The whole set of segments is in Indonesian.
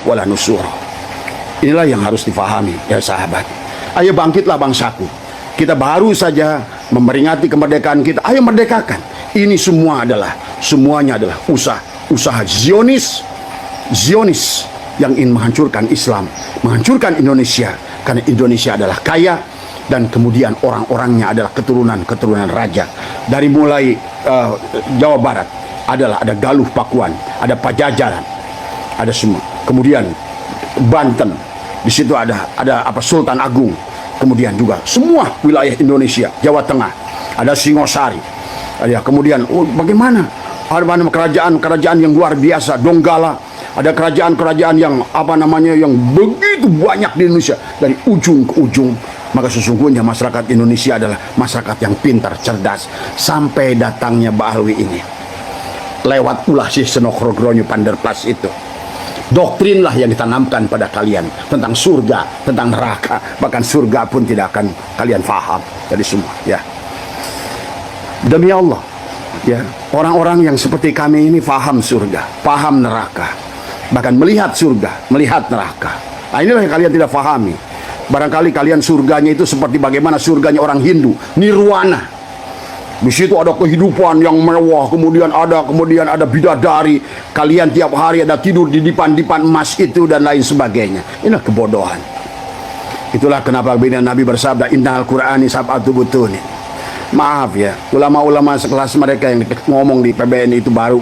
wala nusura. Inilah yang harus difahami ya sahabat. Ayo bangkitlah bangsaku. Kita baru saja memperingati kemerdekaan kita. Ayo merdekakan. Ini semuanya adalah usaha Zionis yang ingin menghancurkan Islam, menghancurkan Indonesia, karena Indonesia adalah kaya dan kemudian orang-orangnya adalah keturunan raja. Dari mulai Jawa Barat ada Galuh Pakuan, ada Pajajaran, ada semua. Kemudian Banten, di situ ada Sultan Agung. Kemudian juga semua wilayah Indonesia, Jawa Tengah, ada Singosari. Ya, kemudian bagaimana? Ada kerajaan yang luar biasa, Donggala. Ada kerajaan yang yang begitu banyak di Indonesia dari ujung ke ujung. Maka sesungguhnya masyarakat Indonesia adalah masyarakat yang pintar, cerdas, sampai datangnya Ba'alwi ini. Lewat ulah si Senokrogronya Panderplas itu. Doktrinlah yang ditanamkan pada kalian tentang surga, tentang neraka. Bahkan surga pun tidak akan kalian faham. Jadi semua, ya. Demi Allah, ya, orang-orang yang seperti kami ini faham surga, paham neraka, bahkan melihat surga, melihat neraka. Nah, inilah yang kalian tidak fahami. Barangkali kalian surganya itu seperti bagaimana surganya orang Hindu, nirwana. Di situ ada kehidupan yang mewah, kemudian ada bidadari. Kalian tiap hari ada tidur di dipan-dipan emas itu dan lain sebagainya. Inilah kebodohan. Itulah kenapa Nabi bersabda, innal Qur'ani sab'atu butunin. Maaf ya, ulama-ulama sekelas mereka yang ngomong di PBN itu baru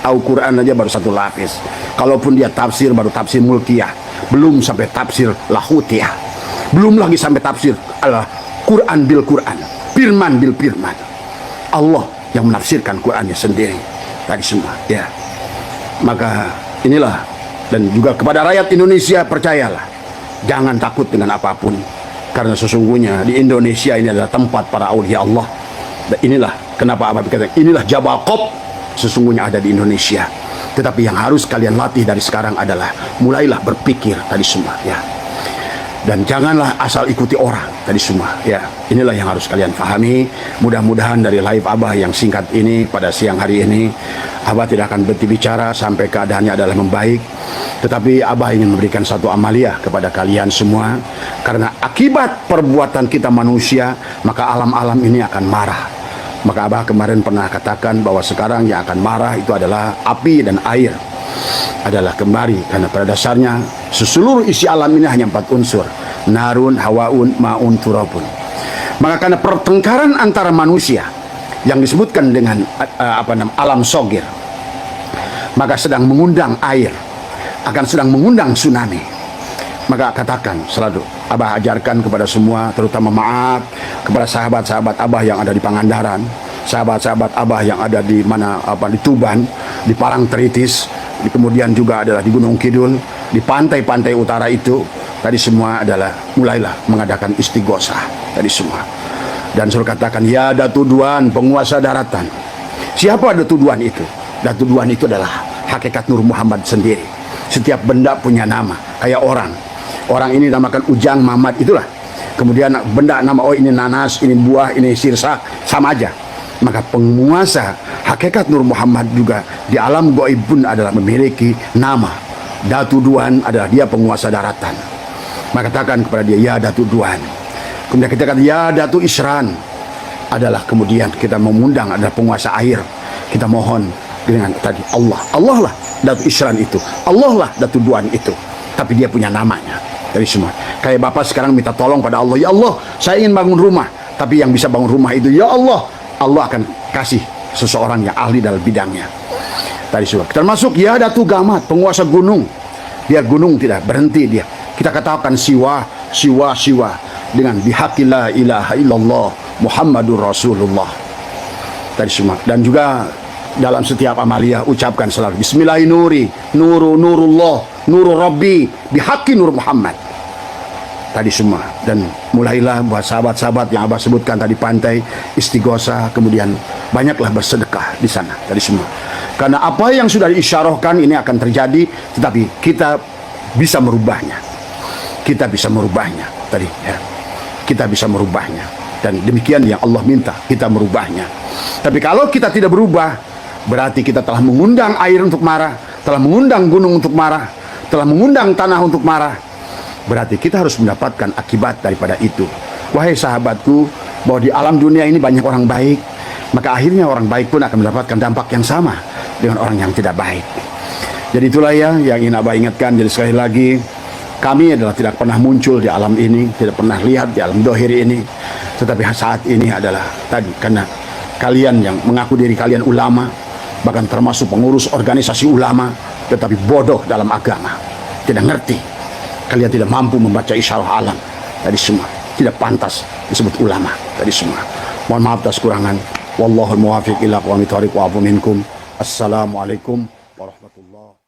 tahu Quran aja baru satu lapis. Kalaupun dia tafsir baru tafsir mulkiyah, belum sampai tafsir lahutiyah, belum lagi sampai tafsir Quran bil Quran, firman bil firman. Allah yang menafsirkan Qurannya sendiri tadi semua, ya. Maka inilah, dan juga kepada rakyat Indonesia, percayalah, jangan takut dengan apapun, karena sesungguhnya di Indonesia ini adalah tempat para aulia Allah. Dan inilah kenapa Abah berkata, inilah Jabal Qop sesungguhnya ada di Indonesia. Tetapi yang harus kalian latih dari sekarang adalah mulailah berpikir tadi semua, ya. Dan janganlah asal ikuti orang tadi semua, ya. Inilah yang harus kalian pahami. Mudah-mudahan dari live Abah yang singkat ini pada siang hari ini, Abah tidak akan berhenti bicara sampai keadaannya adalah membaik. Tetapi Abah ingin memberikan satu amalia kepada kalian semua, karena akibat perbuatan kita manusia, maka alam-alam ini akan marah. Maka Abah kemarin pernah katakan bahwa sekarang yang akan marah itu adalah api dan air. Adalah kembali, karena pada dasarnya seluruh isi alam ini hanya 4 unsur: narun, hawaun, maun, turabun. Maka karena pertengkaran antara manusia yang disebutkan dengan alam sogir, maka sedang mengundang air, akan sedang mengundang tsunami. Maka katakan selalu, Abah ajarkan kepada semua, terutama maaf kepada sahabat-sahabat Abah yang ada di Pangandaran, sahabat-sahabat Abah yang ada di di Tuban, di Parangtritis, kemudian juga adalah di Gunung Kidul, di pantai-pantai utara itu. Tadi semua adalah mulailah mengadakan istighosah tadi semua. Dan suruh katakan, ya Datu Duan, penguasa daratan. Siapa Datu Duan itu? Datu Duan itu adalah hakikat Nur Muhammad sendiri. Setiap benda punya nama, kayak orang. Orang ini namakan Ujang, Mamat, itulah. Kemudian benda nama, oh ini nanas, ini buah, ini sirsa, sama aja. Maka penguasa hakikat Nur Muhammad juga di alam gaib pun adalah memiliki nama. Datu Duan adalah dia penguasa daratan. Maka katakan kepada dia, ya Datu Duan. Kemudian kita katakan, ya Datu Isran. Adalah kemudian kita mengundang adalah penguasa air. Kita mohon dengan tadi Allah lah Datu Isran itu, Allah lah Datu Duan itu. Tapi dia punya namanya dari semua. Kayak Bapak sekarang minta tolong pada Allah, ya Allah, saya ingin bangun rumah. Tapi yang bisa bangun rumah itu, ya Allah, Allah akan kasih seseorang yang ahli dalam bidangnya. Tadi semua. Termasuk ya Datu Gamat, penguasa gunung. Dia gunung tidak berhenti dia. Kita katakan siwa dengan bihaqi la ilaha illallah Muhammadur Rasulullah. Tadi semua. Dan juga dalam setiap amalia ucapkan selalu Bismillahirrahmanirrahim, nurullah, nurul Rabbi, bihaqi Nur Muhammad. Tadi semua. Dan mulailah buat sahabat-sahabat yang Abah sebutkan tadi pantai istighosah, kemudian banyaklah bersedekah di sana tadi semua. Karena apa yang sudah diisyarahkan ini akan terjadi, tetapi kita bisa merubahnya. Kita bisa merubahnya tadi, ya. Kita bisa merubahnya. Dan demikian yang Allah minta, kita merubahnya. Tapi kalau kita tidak berubah, berarti kita telah mengundang air untuk marah, telah mengundang gunung untuk marah, telah mengundang tanah untuk marah, berarti kita harus mendapatkan akibat daripada itu. Wahai sahabatku, bahwa di alam dunia ini banyak orang baik, maka akhirnya orang baik pun akan mendapatkan dampak yang sama dengan orang yang tidak baik. Jadi itulah ya yang ingin Abah ingatkan. Jadi sekali lagi, kami adalah tidak pernah muncul di alam ini, tidak pernah lihat di alam dohir ini, tetapi saat ini adalah tadi karena kalian yang mengaku diri kalian ulama, bahkan termasuk pengurus organisasi ulama, tetapi bodoh dalam agama, tidak ngerti. Kalian tidak mampu membaca isyarah alam tadi semua, tidak pantas disebut ulama tadi semua. Mohon maaf atas kurangan. Wallahul muwaffiq ila aqwamit thoriq wa afu minkum. Assalamualaikum warahmatullahi